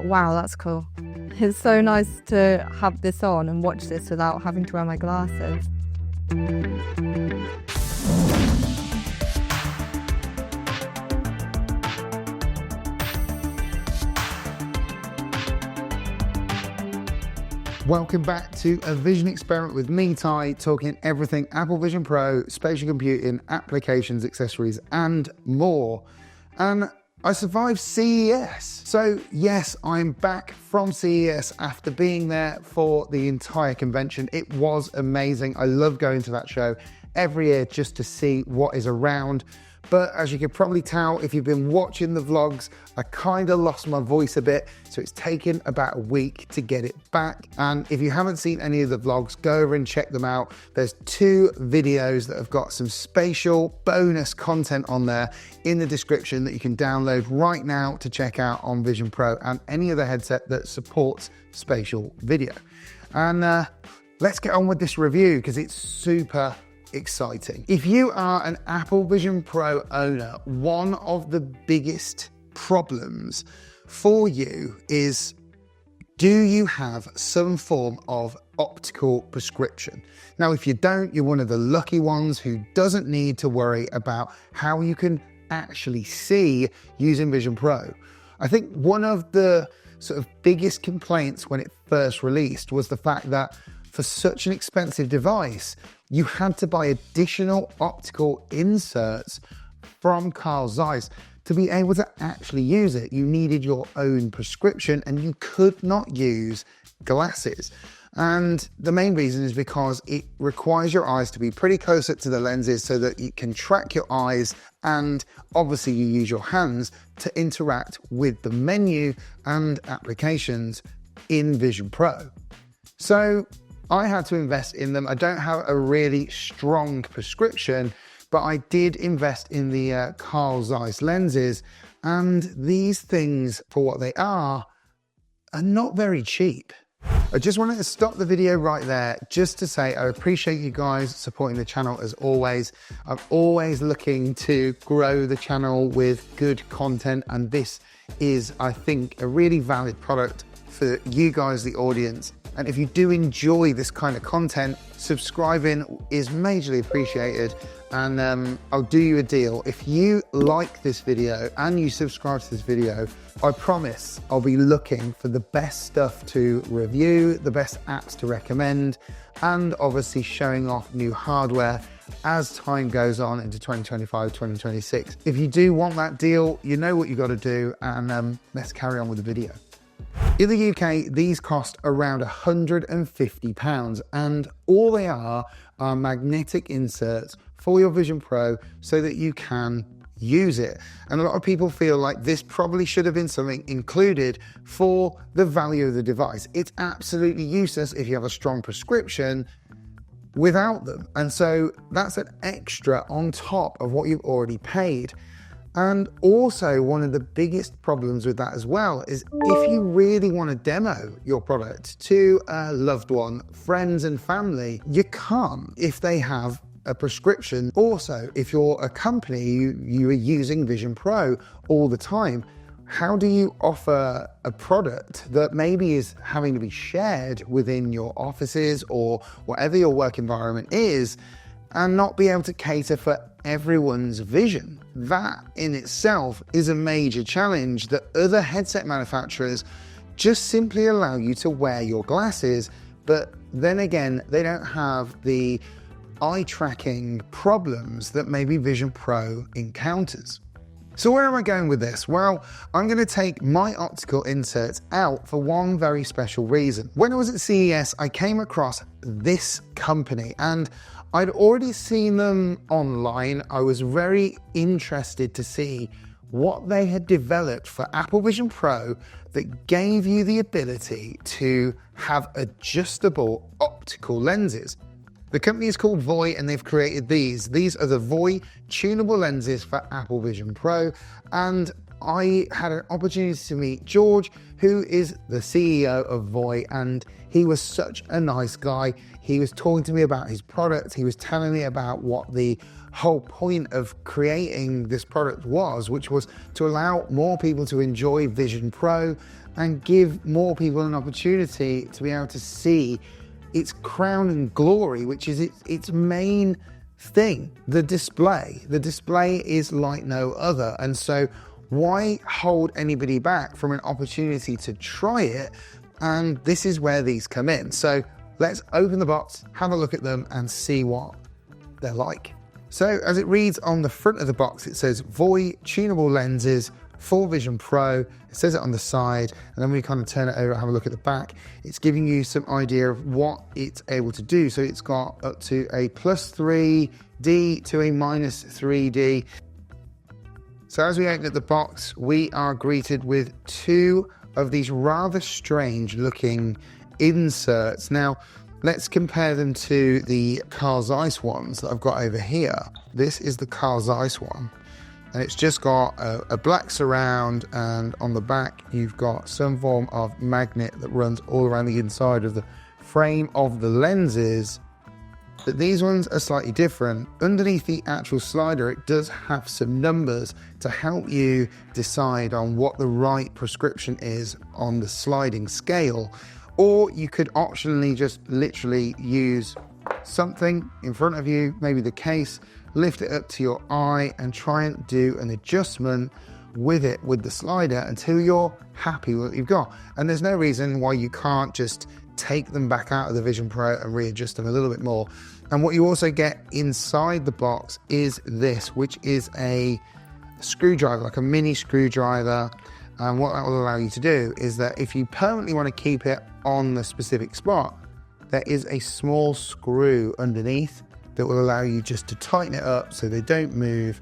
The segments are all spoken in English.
wow, that's cool. It's so nice to have this on and watch this without having to wear my glasses. Welcome back to A Vision Experiment with me, Ty, talking everything Apple Vision Pro, spatial computing, applications, accessories, and more. And I survived CES. So yes, I'm back from CES after being there for the entire convention. It was amazing. I love going to that show every year just to see what is around. But as you can probably tell, if you've been watching the vlogs, I kind of lost my voice a bit. So it's taken about a week to get it back. And if you haven't seen any of the vlogs, go over and check them out. There's 2 videos that have got some spatial bonus content on there in the description that you can download right now to check out on Vision Pro and any other headset that supports spatial video. And let's get on with this review because it's super exciting. If you are an Apple Vision Pro owner, one of the biggest problems for you is, do you have some form of optical prescription? Now, if you don't, you're one of the lucky ones who doesn't need to worry about how you can actually see using Vision Pro. I think one of the sort of biggest complaints when it first released was the fact that for such an expensive device, you had to buy additional optical inserts from Carl Zeiss to be able to actually use it. You needed your own prescription and you could not use glasses. And the main reason is because it requires your eyes to be pretty close up to the lenses so that you can track your eyes, and obviously you use your hands to interact with the menu and applications in Vision Pro. So I had to invest in them. I don't have a really strong prescription, but I did invest in the Carl Zeiss lenses, and these things, for what they are not very cheap. I just wanted to stop the video right there just to say I appreciate you guys supporting the channel as always. I'm always looking to grow the channel with good content, and this is, I think, a really valid product for you guys, the audience. And if you do enjoy this kind of content, subscribing is majorly appreciated. And I'll do you a deal. If you like this video and you subscribe to this video, I promise I'll be looking for the best stuff to review, the best apps to recommend, and obviously showing off new hardware as time goes on into 2025, 2026. If you do want that deal, you know what you got to do, and let's carry on with the video. In the UK, these cost around £150, and all they are magnetic inserts for your Vision Pro so that you can use it. And a lot of people feel like this probably should have been something included for the value of the device. It's absolutely useless if you have a strong prescription without them. And so that's an extra on top of what you've already paid. And also, one of the biggest problems with that as well is if you really want to demo your product to a loved one, friends and family, you can't if they have a prescription. Also, if you're a company, you are using Vision Pro all the time, how do you offer a product that maybe is having to be shared within your offices or whatever your work environment is, and not be able to cater for everyone's vision? That in itself is a major challenge that other headset manufacturers just simply allow you to wear your glasses, but then again, they don't have the eye tracking problems that maybe Vision Pro encounters. So where am I going with this? Well, I'm going to take my optical inserts out for one very special reason. When I was at CES, I came across this company and I'd already seen them online. I was very interested to see what they had developed for Apple Vision Pro that gave you the ability to have adjustable optical lenses. The company is called VOY, and they've created these. These are the VOY Tunable lenses for Apple Vision Pro, and I had an opportunity to meet George, who is the CEO of VOY, and he was such a nice guy. He was talking to me about his product. He was telling me about what the whole point of creating this product was, which was to allow more people to enjoy Vision Pro and give more people an opportunity to be able to see its crown and glory, which is its main thing, the display. The display is like no other. And so why hold anybody back from an opportunity to try it? And this is where these come in. So let's open the box, have a look at them and see what they're like. So as it reads on the front of the box, it says VOY Tunable Lenses, Full Vision Pro. It says it on the side, and then we kind of turn it over and have a look at the back. It's giving you some idea of what it's able to do. So it's got up to a +3D to a -3D. So as we open up the box, we are greeted with two of these rather strange looking inserts. Now, let's compare them to the Carl Zeiss ones that I've got over here. This is the Carl Zeiss one, and it's just got a black surround, and on the back you've got some form of magnet that runs all around the inside of the frame of the lenses. But these ones are slightly different. Underneath the actual slider, it does have some numbers to help you decide on what the right prescription is on the sliding scale. Or you could optionally just literally use something in front of you, maybe the case, lift it up to your eye and try and do an adjustment with it, with the slider, until you're happy with what you've got. And there's no reason why you can't just take them back out of the Vision Pro and readjust them a little bit more. And what you also get inside the box is this, which is a screwdriver, like a mini screwdriver. And what that will allow you to do is that if you permanently want to keep it on the specific spot, there is a small screw underneath that will allow you just to tighten it up so they don't move.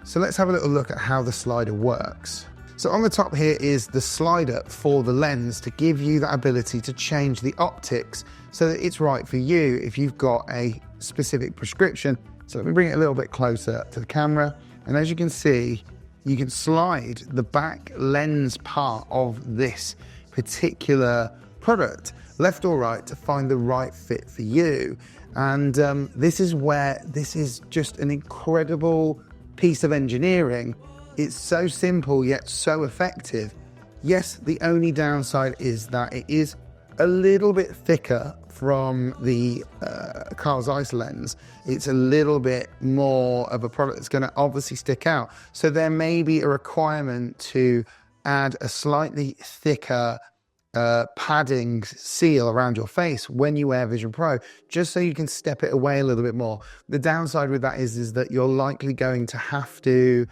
So let's have a little look at how the slider works. So on the top here is the slider for the lens to give you that ability to change the optics so that it's right for you if you've got a specific prescription. So let me bring it a little bit closer to the camera. And as you can see, you can slide the back lens part of this particular product left or right to find the right fit for you. And this is where this is just an incredible piece of engineering. It's so simple yet so effective. Yes, the only downside is that it is a little bit thicker from the Carl Zeiss lens. It's a little bit more of a product that's going to obviously stick out. So there may be a requirement to add a slightly thicker padding seal around your face when you wear Vision Pro, just so you can step it away a little bit more. The downside with that is that you're likely going to have to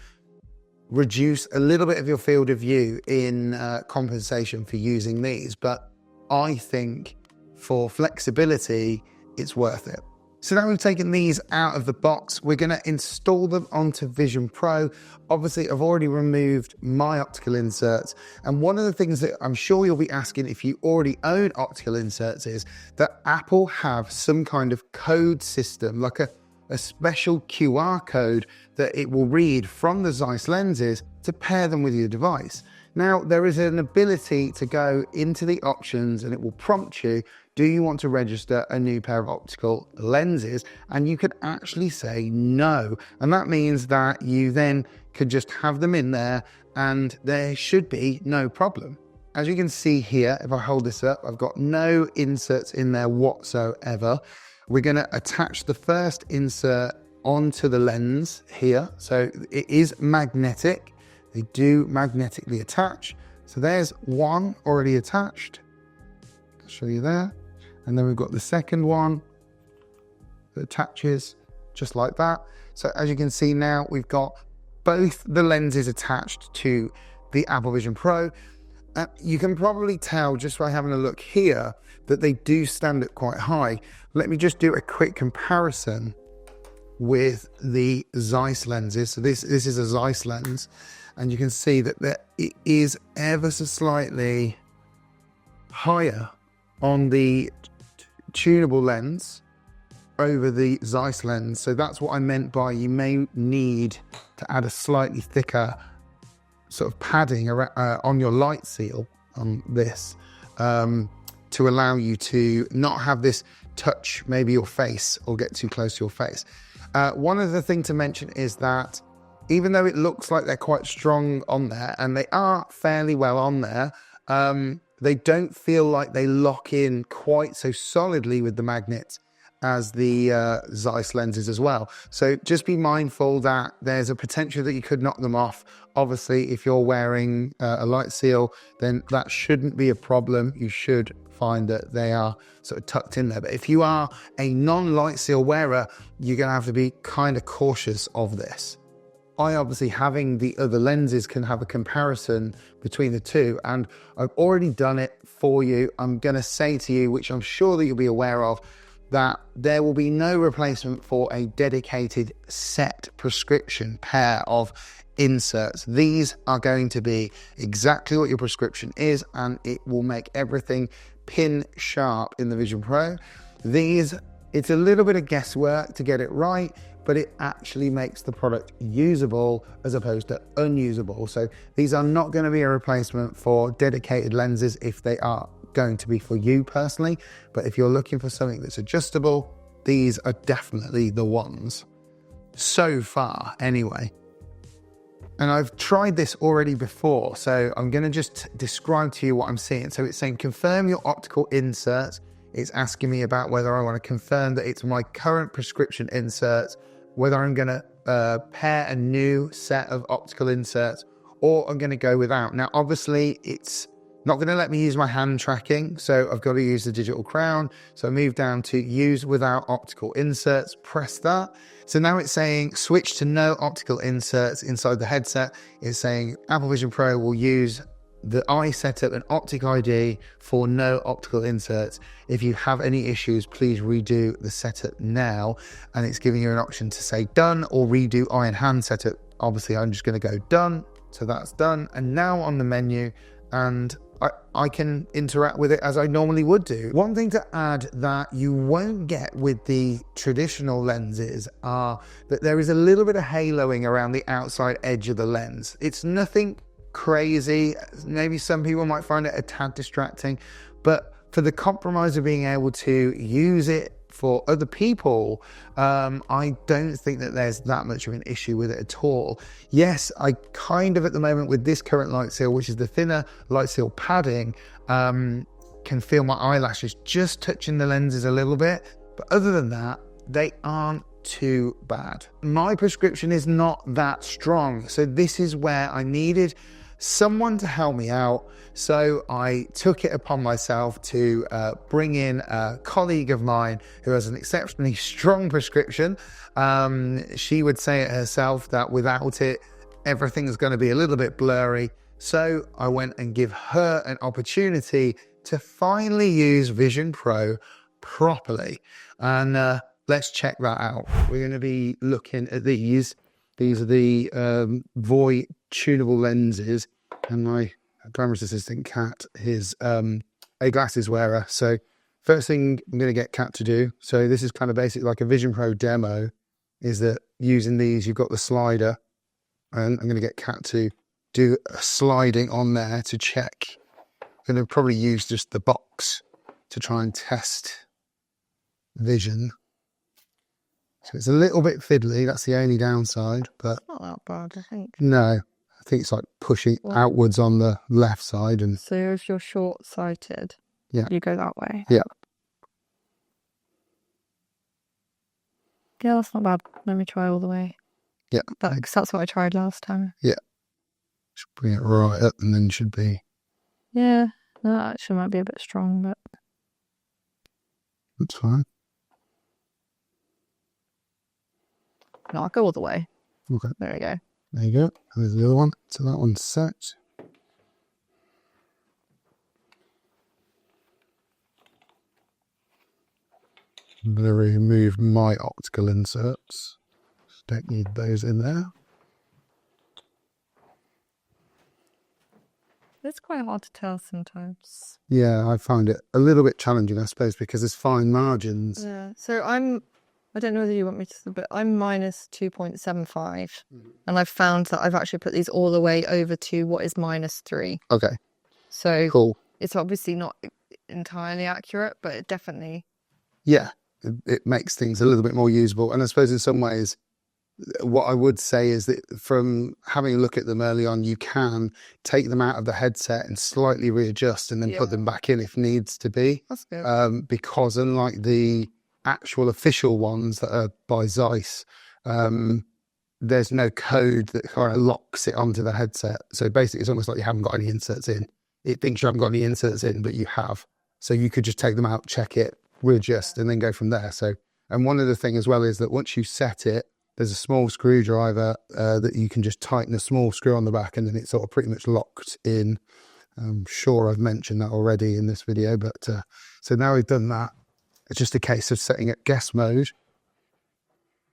reduce a little bit of your field of view in compensation for using these, but I think for flexibility, it's worth it. So now we've taken these out of the box, we're going to install them onto Vision Pro. Obviously, I've already removed my optical inserts. And one of the things that I'm sure you'll be asking if you already own optical inserts is that Apple have some kind of code system, like a special QR code that it will read from the Zeiss lenses to pair them with your device. Now, there is an ability to go into the options and it will prompt you, do you want to register a new pair of optical lenses? And you could actually say no. And that means that you then could just have them in there and there should be no problem. As you can see here, if I hold this up, I've got no inserts in there whatsoever. We're going to attach the first insert onto the lens here. So it is magnetic. They do magnetically attach. So there's one already attached. I'll show you there. And then we've got the second one that attaches just like that. So as you can see now, we've got both the lenses attached to the Apple Vision Pro. You can probably tell just by having a look here that they do stand up quite high. Let me just do a quick comparison with the Zeiss lenses. So this is a Zeiss lens, and you can see that it is ever so slightly higher on the tunable lens over the Zeiss lens. So that's what I meant by you may need to add a slightly thicker sort of padding on your light seal on this to allow you to not have this touch maybe your face or get too close to your face. One other thing to mention is that even though it looks like they're quite strong on there, and they are fairly well on there, They don't feel like they lock in quite so solidly with the magnets as the Zeiss lenses as well. So just be mindful that there's a potential that you could knock them off. Obviously, if you're wearing a light seal, then that shouldn't be a problem. You should find that they are sort of tucked in there. But if you are a non-light seal wearer, you're going to have to be kind of cautious of this. I obviously, having the other lenses, can have a comparison between the two, and I've already done it for you. I'm going to say to you, which I'm sure that you'll be aware of, that there will be no replacement for a dedicated set prescription pair of inserts. These are going to be exactly what your prescription is, and it will make everything pin sharp in the Vision Pro. These, it's a little bit of guesswork to get it right, but it actually makes the product usable as opposed to unusable. So these are not going to be a replacement for dedicated lenses if they are going to be for you personally. But if you're looking for something that's adjustable, these are definitely the ones. So far, anyway. And I've tried this already before, so I'm going to just describe to you what I'm seeing. So it's saying confirm your optical inserts. It's asking me about whether I want to confirm that it's my current prescription inserts, whether I'm going to pair a new set of optical inserts, or I'm going to go without. Now, obviously, it's not going to let me use my hand tracking, so I've got to use the digital crown. So I move down to use without optical inserts, press that. So now it's saying switch to no optical inserts inside the headset. It's saying Apple Vision Pro will use the eye setup and optic ID for no optical inserts. If you have any issues, please redo the setup now. And it's giving you an option to say done or redo eye and hand setup. Obviously, I'm just going to go done. So that's done. And now on the menu, and I can interact with it as I normally would do. One thing to add that you won't get with the traditional lenses are that there is a little bit of haloing around the outside edge of the lens. It's nothing crazy. Maybe some people might find it a tad distracting, but for the compromise of being able to use it for other people, I don't think that there's that much of an issue with it at all. Yes, I kind of at the moment with this current light seal, which is the thinner light seal padding, can feel my eyelashes just touching the lenses a little bit, but other than that, they aren't too bad. My prescription is not that strong, so this is where I needed someone to help me out. So I took it upon myself to bring in a colleague of mine who has an exceptionally strong prescription. She would say it herself that without it, everything's going to be a little bit blurry. So I went and give her an opportunity to finally use Vision Pro properly. And let's check that out. We're going to be looking at these. These are the VOY Tunable lenses, and my glamorous assistant Kat is a glasses wearer. So first thing I'm going to get Kat to do, so this is kind of basically like a Vision Pro demo, is that using these, you've got the slider, and I'm going to get Kat to do a sliding on there to check. I'm going to probably use just the box to try and test vision. So it's a little bit fiddly, that's the only downside, but Not that bad, I think. no, I think it's like pushing outwards on the left side. And so if you're short-sighted, yeah, you go that way. Yeah. Yeah, that's not bad. Let me try all the way. Yeah. Because that's what I tried last time. Yeah. Should bring it right up and then should be. Yeah, that actually might be a bit strong, but That's fine. no, I'll go all the way. Okay. There we go. There you go. There's the other one. So that one's set. I'm going to remove my optical inserts. Don't need those in there. It's quite hard to tell sometimes. Yeah, I find it a little bit challenging, I suppose, because there's fine margins. Yeah. So I don't know whether you want me to, but I'm minus 2.75. And I've found that I've actually put these all the way over to what is minus 3. Okay. So Cool. It's obviously not entirely accurate, but it definitely. Yeah, it makes things a little bit more usable. And I suppose in some ways, what I would say is that from having a look at them early on, you can take them out of the headset and slightly readjust and then put them back in if needs to be. That's good. Because unlike the actual official ones that are by Zeiss, there's no code that kind of locks it onto the headset. So basically it's almost like you haven't got any inserts in. It thinks you haven't got any inserts in, but you have. So you could just take them out, check it, readjust, and then go from there. So, and one other thing as well is that once you set it, there's a small screwdriver that you can just tighten a small screw on the back, and then it's sort of pretty much locked in. I'm sure I've mentioned that already in this video, but so now we've done that, it's just a case of setting it guest mode.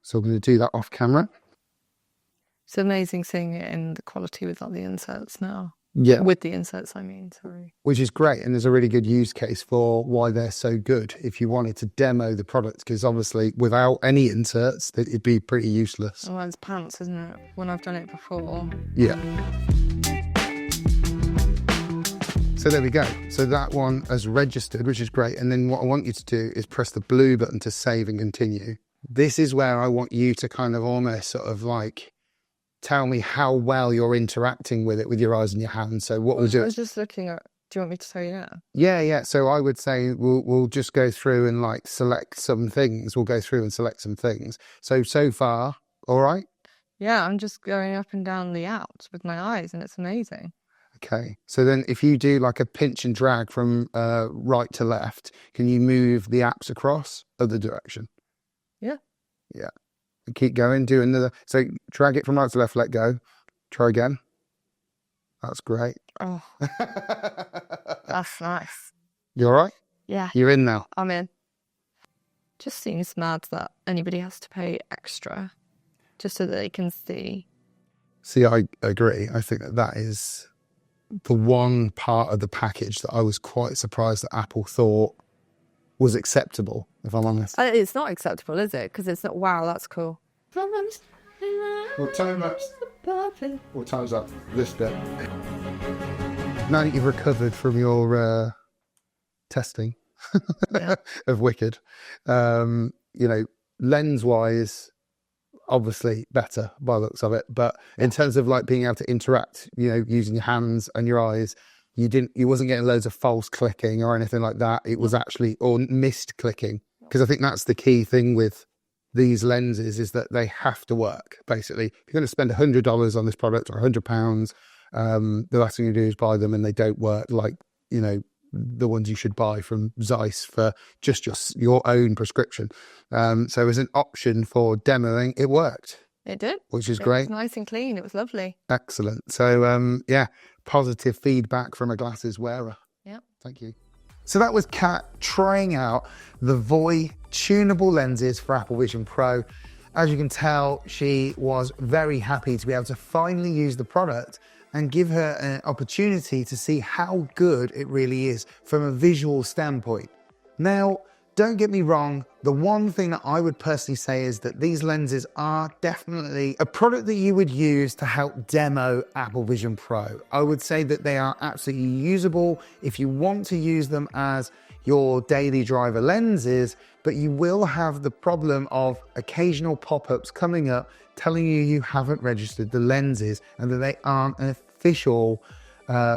So I'm going to do that off camera. It's amazing seeing it in the quality without the inserts now. Yeah. With the inserts, I mean, sorry. Which is great. And there's a really good use case for why they're so good if you wanted to demo the product, because obviously without any inserts, it'd be pretty useless. Well, it's pants, isn't it? When I've done it before. Yeah. So there we go. So that one has registered, which is great. And then what I want you to do is press the blue button to save and continue. This is where I want you to kind of almost sort of like tell me how well you're interacting with it with your eyes and your hands. So what we'll do... I was just looking at... Do you want me to tell you now? Yeah. So I would say we'll just go through and like select some things. We'll go through and select some things. So far, all right? Yeah, I'm just going up and down the apps with my eyes, and it's amazing. Okay. So then if you do like a pinch and drag from right to left, can you move the apps across other direction? Yeah. Yeah. And keep going, do another. So drag it from right to left, let go. Try again. That's great. Oh, that's nice. You all right? Yeah. You're in now. I'm in. Just seems mad that anybody has to pay extra just so that they can see. See, I agree. I think that is the one part of the package that I was quite surprised that Apple thought was acceptable, if I'm honest. It's not acceptable, is it? Because it's not, wow, that's cool. What time time's up this bit? Now that you've recovered from your testing of Wicked, you know, lens-wise, obviously better by the looks of it. But in terms of like being able to interact, you know, using your hands and your eyes, you wasn't getting loads of false clicking or anything like that. It was actually, or missed clicking, because I think that's the key thing with these lenses is that they have to work. Basically, if you're going to spend $100 on this product or £100, the last thing you do is buy them and they don't work like, you know, the ones you should buy from Zeiss for just your own prescription. So as an option for demoing, it worked. It did. Which is great. It was nice and clean. It was lovely. Excellent. So yeah, positive feedback from a glasses wearer. Yeah. Thank you. So that was Kat trying out the VOY tunable lenses for Apple Vision Pro. As you can tell, she was very happy to be able to finally use the product and give her an opportunity to see how good it really is from a visual standpoint. Now, don't get me wrong, the one thing that I would personally say is that these lenses are definitely a product that you would use to help demo Apple Vision Pro. I would say that they are absolutely usable if you want to use them as your daily driver lenses, but you will have the problem of occasional pop-ups coming up telling you haven't registered the lenses and that they aren't an official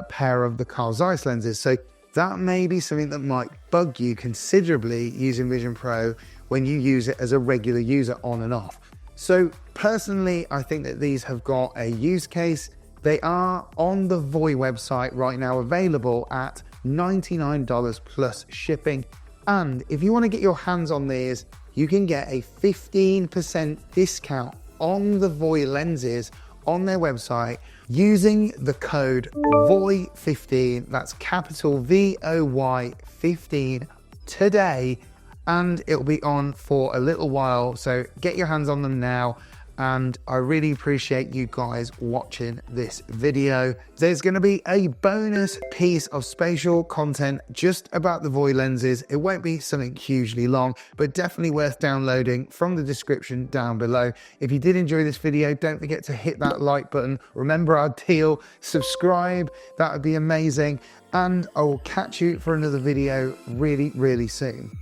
pair of the Carl Zeiss lenses. So that may be something that might bug you considerably using Vision Pro when you use it as a regular user on and off. So personally, I think that these have got a use case. They are on the VOY website right now, available at $99 plus shipping. And if you want to get your hands on these, you can get a 15% discount on the VOY lenses on their website using the code VOY15, that's capital VOY 15 today, and it'll be on for a little while, so get your hands on them now. And I really appreciate you guys watching this video. There's going to be a bonus piece of spatial content just about the VOY lenses. It won't be something hugely long, but definitely worth downloading from the description down below. If you did enjoy this video, don't forget to hit that like button. Remember our deal, subscribe, that would be amazing. And I will catch you for another video really, really soon.